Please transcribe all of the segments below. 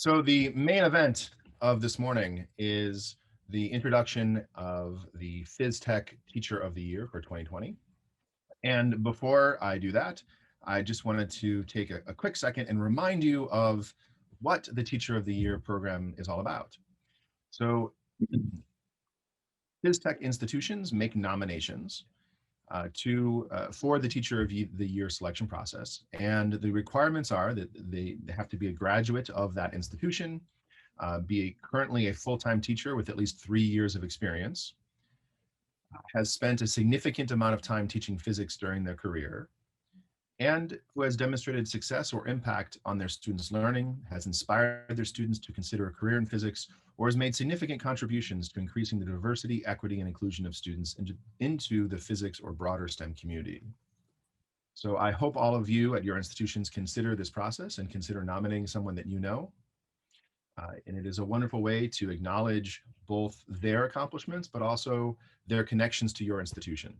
So the main event of this morning is the introduction of the PhysTEC Teacher of the Year for 2020. And before I do that, I just wanted to take a quick second and remind you of what the Teacher of the Year program is all about. So PhysTEC institutions make nominations for the Teacher of the Year selection process. And the requirements are that they have to be a graduate of that institution, be currently a full-time teacher with at least 3 years of experience, has spent a significant amount of time teaching physics during their career, and who has demonstrated success or impact on their students' learning, has inspired their students to consider a career in physics, or has made significant contributions to increasing the diversity, equity, and inclusion of students into the physics or broader STEM community. So I hope all of you at your institutions consider this process and consider nominating someone that you know. And it is a wonderful way to acknowledge both their accomplishments, but also their connections to your institution.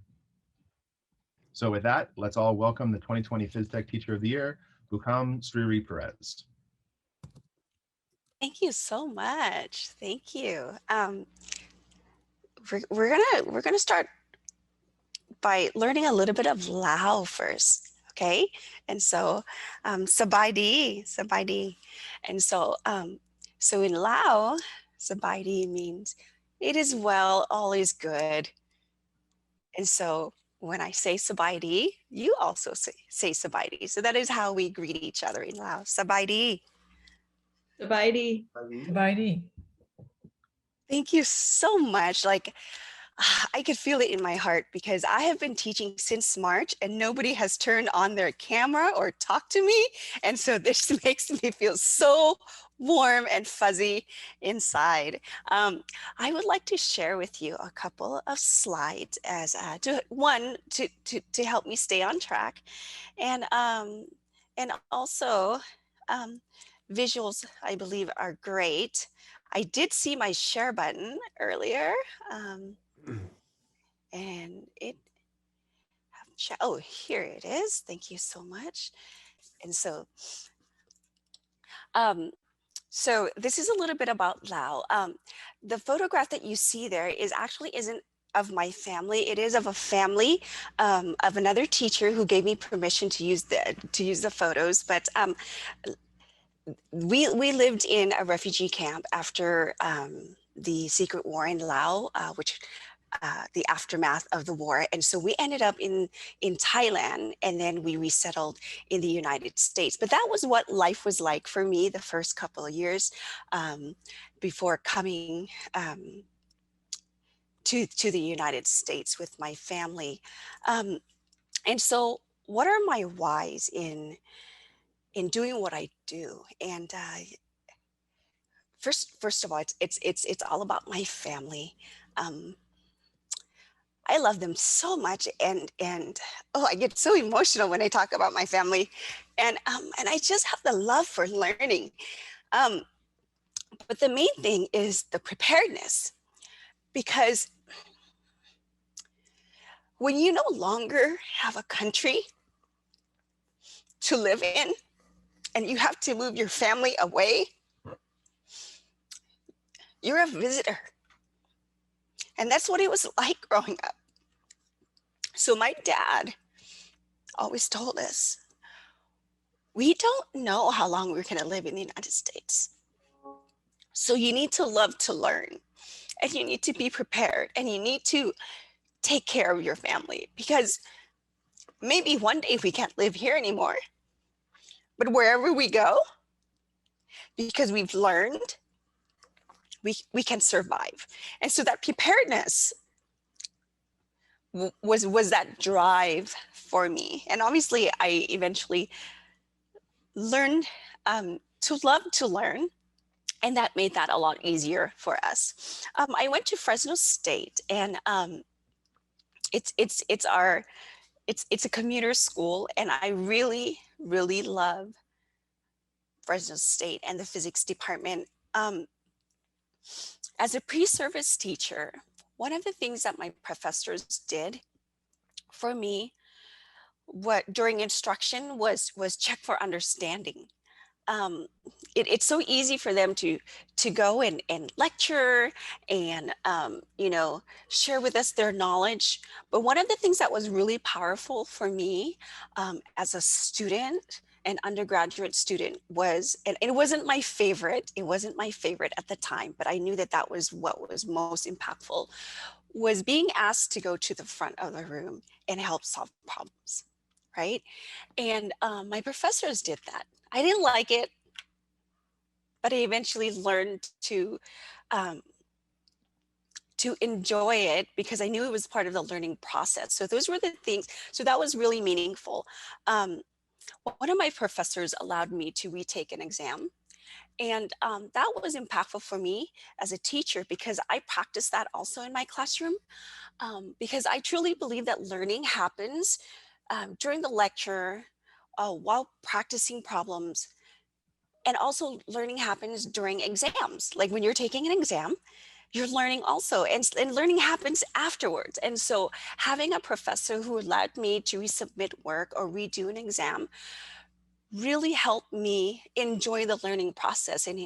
So with that, let's all welcome the 2020 PhysTEC Teacher of the Year, Bouakham Sriri-Perez. Thank you so much. Thank you. We're gonna start by learning a little bit of Lao first, okay? And so, sabai, and so in Lao, sabai means it is well, all is good. And so when I say sabai, you also say sabai. So that is how we greet each other in Lao. Sabai. Sabai. Sabai. Thank you so much. Like, I could feel it in my heart because I have been teaching since March and nobody has turned on their camera or talked to me. And so this makes me feel so warm and fuzzy inside. I would like to share with you a couple of slides as to help me stay on track. And also visuals, I believe, are great. I did see my share button earlier. And oh, here it is. Thank you so much. And so, so this is a little bit about Lao. The photograph that you see there isn't of my family. It is of a family of another teacher who gave me permission to use the photos. But we lived in a refugee camp after the secret war in Laos, which the aftermath of the war. And so we ended up in Thailand, and then we resettled in the United States. But that was what life was like for me the first couple of years before coming to the United States with my family. And so what are my whys in doing what I do? And first of all, it's all about my family. I love them so much, and oh, I get so emotional when I talk about my family, and I just have the love for learning. But the main thing is the preparedness, because when you no longer have a country to live in, and you have to move your family away, you're a visitor. And that's what it was like growing up. So my dad always told us, we don't know how long we're going to live in the United States. So you need to love to learn, and you need to be prepared, and you need to take care of your family, because maybe one day we can't live here anymore, but wherever we go, because we've learned, we can survive. And so that preparedness was that drive for me. And obviously I eventually learned to love to learn, and that made that a lot easier for us. I went to Fresno State, and it's a commuter school, and I really love Fresno State and the physics department. As a pre-service teacher, one of the things that my professors did for me during instruction was check for understanding. it's so easy for them to go and lecture and share with us their knowledge. But one of the things that was really powerful for me as a student, an undergraduate student, was, and it wasn't my favorite, at the time, but I knew that that was what was most impactful, was being asked to go to the front of the room and help solve problems, right? And my professors did that. I didn't like it, but I eventually learned um, to enjoy it because I knew it was part of the learning process. So those were the things. So that was really meaningful. One of my professors allowed me to retake an exam. And that was impactful for me as a teacher because I practiced that also in my classroom. Because I truly believe that learning happens during the lecture, while practicing problems, and also learning happens during exams. Like when you're taking an exam, you're learning also, and learning happens afterwards. And so having a professor who allowed me to resubmit work or redo an exam really helped me enjoy the learning process and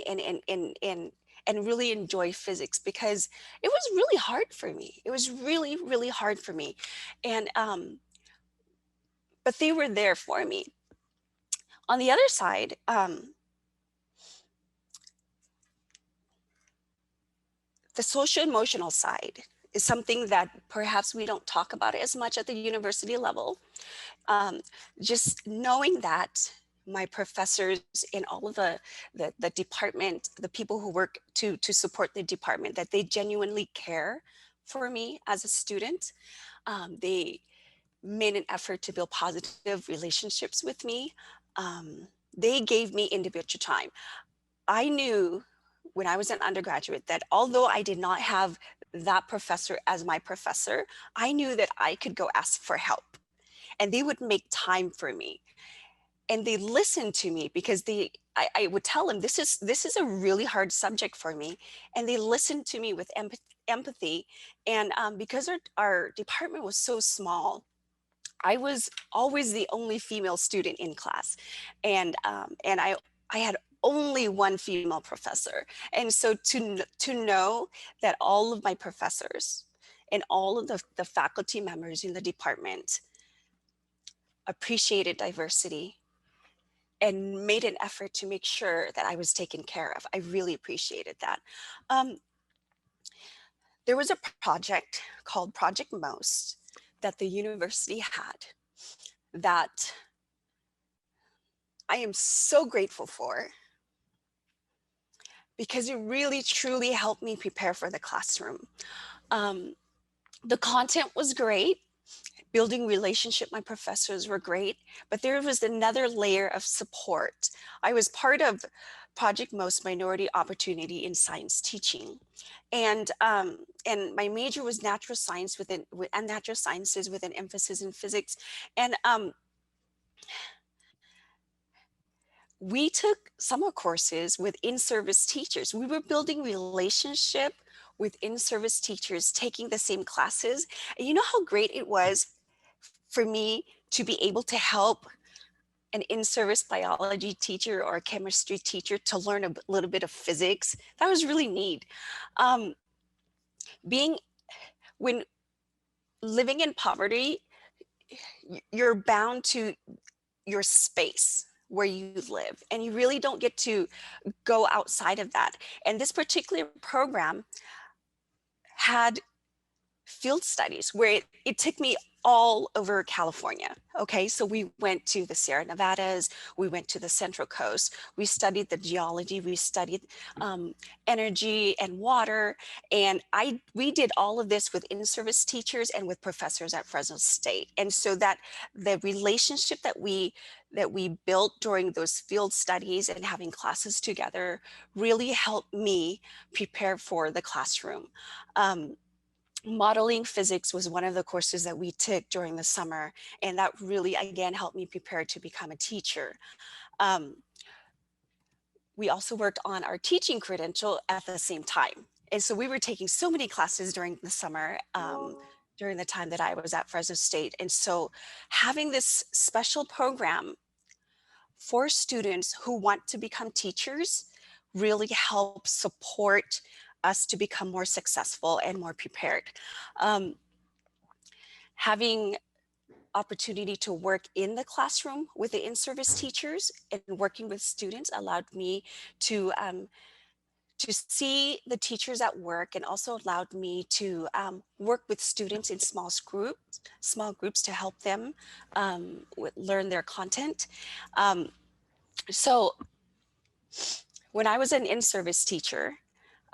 really enjoy physics, because it was really hard for me. It was really, really hard for me. And but they were there for me. On the other side, the social emotional side is something that perhaps we don't talk about as much at the university level. Um, just knowing that my professors in all of the department, the people who work to support the department, that they genuinely care for me as a student. They made an effort to build positive relationships with me. They gave me individual time. I knew when I was an undergraduate that although I did not have that professor as my professor, I knew that I could go ask for help and they would make time for me. And they listened to me because I would tell them this is a really hard subject for me, and they listened to me with empathy. And because our department was so small, I was always the only female student in class, and I had only one female professor. And so to know that all of my professors and all of the faculty members in the department appreciated diversity and made an effort to make sure that I was taken care of, I really appreciated that. Um, there was a project called Project Most that the university had that I am so grateful for, because it really truly helped me prepare for the classroom. Um, the content was great. Building relationship, my professors were great, but there was another layer of support. I was part of Project Most Minority Opportunity in Science Teaching. And my major was natural science and natural sciences with an emphasis in physics. And we took summer courses with in-service teachers. We were building relationship with in-service teachers, taking the same classes. And you know how great it was for me to be able to help an in-service biology teacher or a chemistry teacher to learn a little bit of physics. That was really neat. Being when living in poverty, you're bound to your space where you live, and you really don't get to go outside of that. And this particular program had field studies where it took me all over California. Okay, so we went to the Sierra Nevadas, we went to the Central Coast, we studied the geology, we studied energy and water, and we did all of this with in-service teachers and with professors at Fresno State. And so that the relationship that we built during those field studies and having classes together really helped me prepare for the classroom. Modeling physics was one of the courses that we took during the summer, and that really, again, helped me prepare to become a teacher. We also worked on our teaching credential at the same time. And so we were taking so many classes during the summer, during the time that I was at Fresno State. And so having this special program for students who want to become teachers really help support us to become more successful and more prepared. Having opportunity to work in the classroom with the in-service teachers and working with students allowed me to see the teachers at work, and also allowed me to work with students in small groups to help them learn their content. So when I was an in-service teacher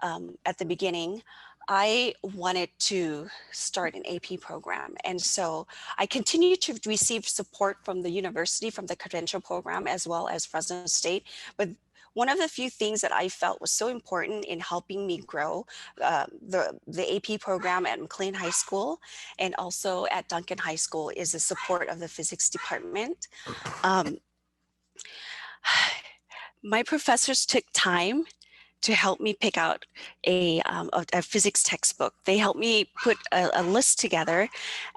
at the beginning, I wanted to start an AP program. And so I continued to receive support from the university, from the credential program, as well as Fresno State. But one of the few things that I felt was so important in helping me grow the AP program at McLean High School and also at Duncan High School is the support of the physics department. My professors took time to help me pick out a physics textbook. They helped me put a list together.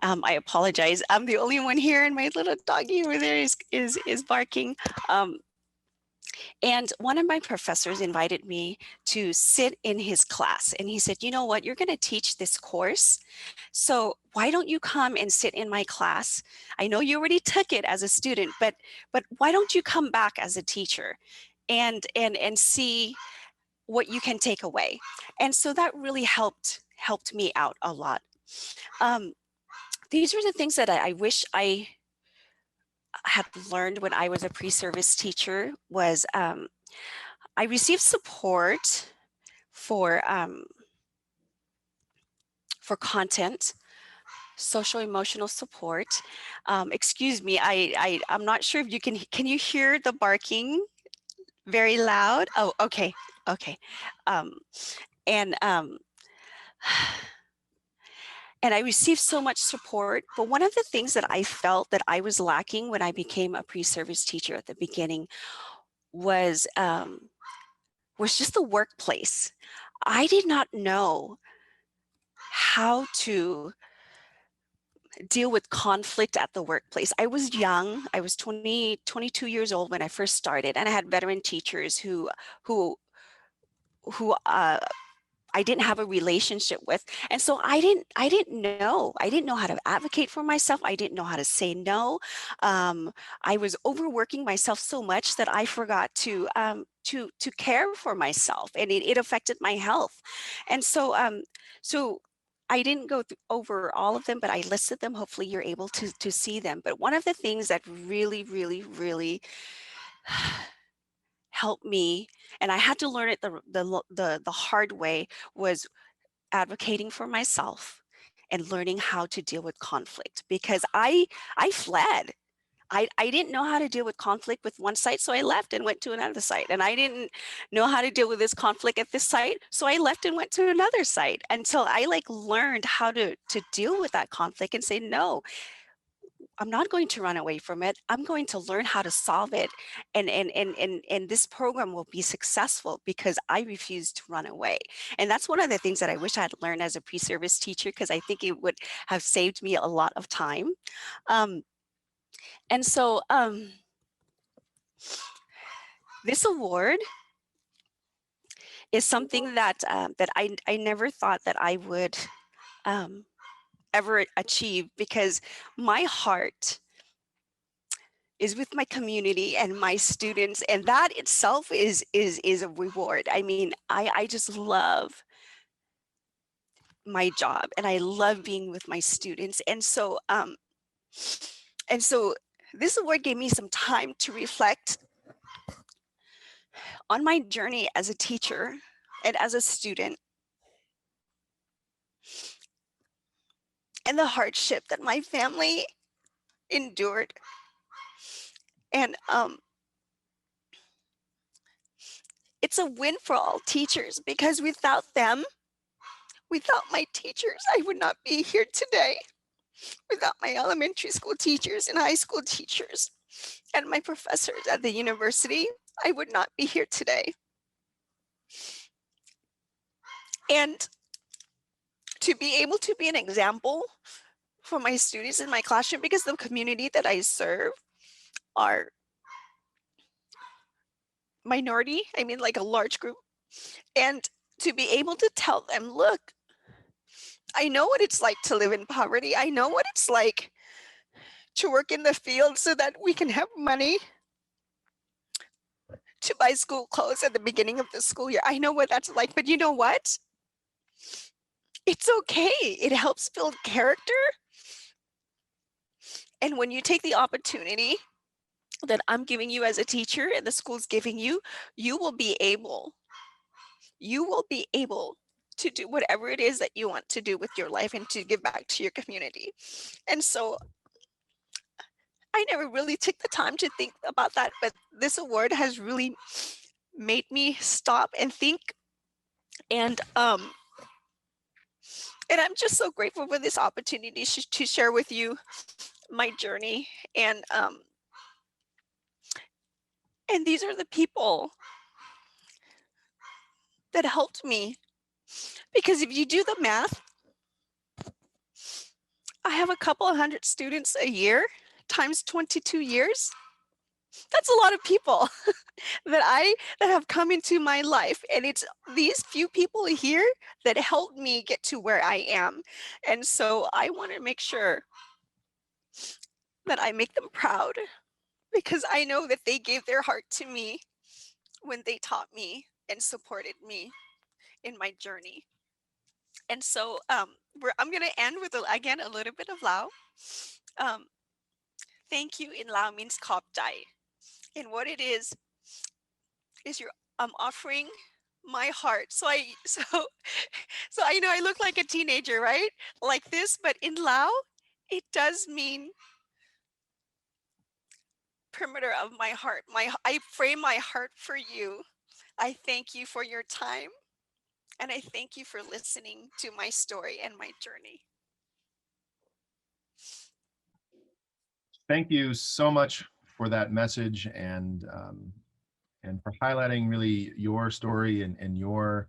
I apologize. I'm the only one here, and my little doggy over there is barking. And one of my professors invited me to sit in his class, and he said, "You know what? You're going to teach this course, so why don't you come and sit in my class? I know you already took it as a student, but why don't you come back as a teacher, and see what you can take away?" And so that really helped me out a lot. These were the things that I wish I had learned when I was a pre-service teacher. Was I received support for content, social emotional support. Excuse me, I'm not sure if you can you hear the barking very loud? Oh, okay. And I received so much support. But one of the things that I felt that I was lacking when I became a pre-service teacher at the beginning was just the workplace. I did not know how to deal with conflict at the workplace. I was young. I was 22 years old when I first started, and I had veteran teachers who I didn't have a relationship with. And so I didn't know how to advocate for myself. I didn't know how to say no. I was overworking myself so much that I forgot to care for myself, and it affected my health. And so I didn't go over all of them, but I listed them. Hopefully you're able to see them. But one of the things that really, really, really helped me, and I had to learn it the hard way, was advocating for myself and learning how to deal with conflict, because I fled. I didn't know how to deal with conflict with one site, so I left and went to another site. And I didn't know how to deal with this conflict at this site, so I left and went to another site until I learned how to deal with that conflict and say, no, I'm not going to run away from it. I'm going to learn how to solve it. And this program will be successful because I refuse to run away. And that's one of the things that I wish I had learned as a pre-service teacher, because I think it would have saved me a lot of time. And so this award is something that that I never thought that I would ever achieve, because my heart is with my community and my students, and that itself is a reward. I mean, I just love my job, and I love being with my students. And so this award gave me some time to reflect on my journey as a teacher and as a student, and the hardship that my family endured. And it's a win for all teachers, because without them, without my teachers, I would not be here today. Without my elementary school teachers and high school teachers and my professors at the university, I would not be here today. And to be able to be an example for my students in my classroom, because the community that I serve are minority, I mean like a large group, and to be able to tell them, look, I know what it's like to live in poverty. I know what it's like to work in the field so that we can have money to buy school clothes at the beginning of the school year. I know what that's like, but you know what? It's okay. It helps build character. And when you take the opportunity that I'm giving you as a teacher and the school's giving you, you will be able to do whatever it is that you want to do with your life and to give back to your community. And so I never really took the time to think about that, but this award has really made me stop and think. And I'm just so grateful for this opportunity to share with you my journey. And these are the people that helped me. Because if you do the math, I have a couple of hundred students a year times 22 years. That's a lot of people that have come into my life. And it's these few people here that helped me get to where I am. And so I want to make sure that I make them proud, because I know that they gave their heart to me when they taught me and supported me in my journey. And so I'm going to end with, again, a little bit of Lao. Thank you in Lao means khop jai. And what it is I'm offering my heart. So I know I look like a teenager, right? Like this, but in Lao, it does mean perimeter of my heart. I frame my heart for you. I thank you for your time. And I thank you for listening to my story and my journey. Thank you so much for that message, and for highlighting really your story and your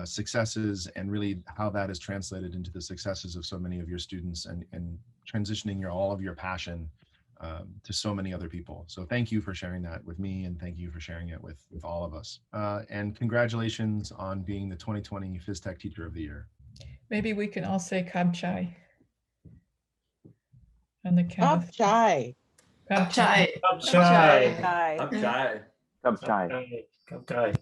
successes, and really how that is translated into the successes of so many of your students, and transitioning all of your passion to so many other people. So thank you for sharing that with me, and thank you for sharing it with all of us. And congratulations on being the 2020 PhysTEC Teacher of the Year. Maybe we can all say Kab Chai on the count of Chai. Kab Chai. Kab chai. Kab chai. Kab chai. Kab chai.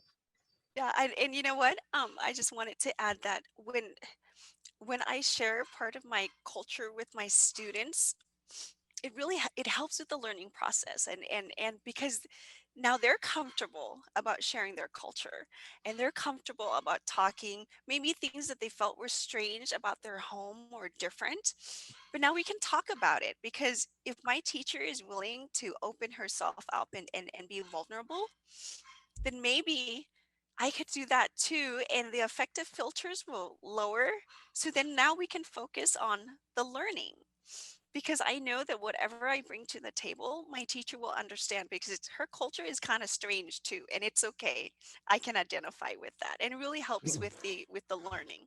Yeah, and you know what? I just wanted to add that when I share part of my culture with my students, it really it helps with the learning process, and because now they're comfortable about sharing their culture, and they're comfortable about talking maybe things that they felt were strange about their home or different, but now we can talk about it, because if my teacher is willing to open herself up and be vulnerable, then maybe I could do that too, and the affective filters will lower. So then now we can focus on the learning, because I know that whatever I bring to the table, my teacher will understand, because her culture is kind of strange too, and it's okay. I can identify with that, and it really helps with the learning.